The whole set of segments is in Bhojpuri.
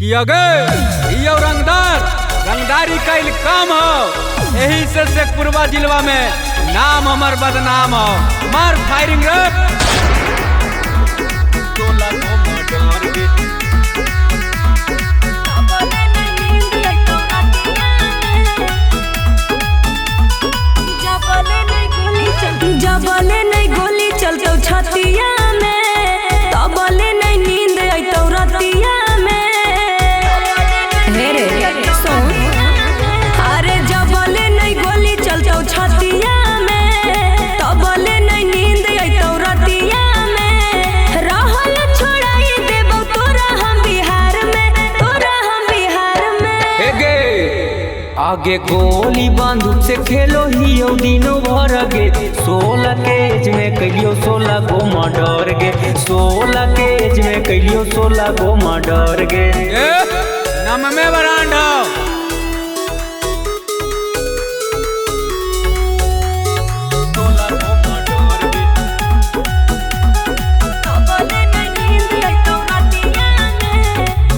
कि अगे यो रंगदारी कैल काम हो। यही से शेखपुरवा जिलवा में नाम हमर बदनाम हो। मार फायरिंग रे। जबले नहीं गोली चलतो छतिया में, तबले नहीं नींद आइतो रतिया में। हे रे सुन, अरे जबले नहीं गोली चलतो छतिया में, तबले नहीं नींद आइतो रतिया में। रहल छोड़ाई देबो तोरा हम बिहार में, तोरा हम बिहार में। हे गे आगे गोली बंदूक से खेलो ही दिनों भर गे। 16 के एज में कहियो 16 गो मर्डर गे। 16 के एज में कहियो 16 गो मर्डर गे। नम में बरांड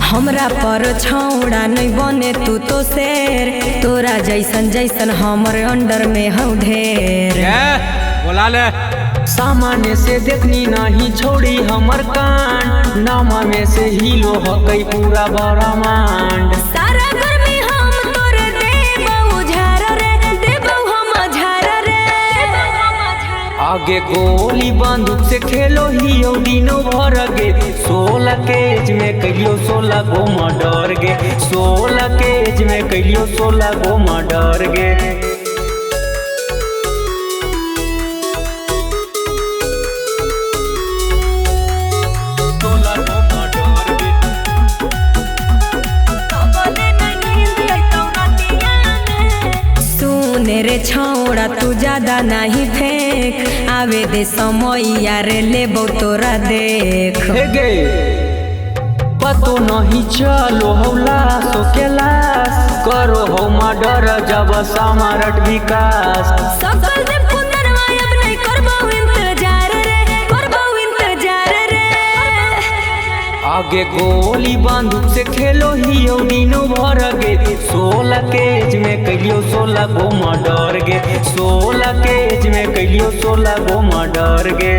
हमरा पर छौड़ा नहीं बने तू तो शेर, तोरा जैसन जैसन हमर अंडर में हूँ ढेर। बोला ले सामान्य से देखनी नहीं छोड़ी हमर कान, नामा में से हीलो हो गई पूरा ब्रह्मांड। सारा गर्मी हम तोरे देबौ झार रे, देबौ हम झार रे। आगे गोली बंदूक से खेलो ही दिनों भर गे। 16 के एज में कहियो 16 गो मर्डर गे। 16 के एज में कहियो 16 गो मर्डर गे। रे छौड़ा तू ज्यादा नहीं फेंक, आवे दे समय यार लेबो तोरा देख। हे गे पतो नहीं चलो हो लाशो के लाश, करो हो मर्डर जब समारट विकास। सकल दे पुनरवा अब नहीं करबो इंतजार रे, करबो इंतजार रे। आगे गोली बंदूक से खेलो ही दिनों भर गे। 16 के एज में कहियो 16 गो मर्डर गे। 16 के एज में कहियो 16 गो मर्डर गे।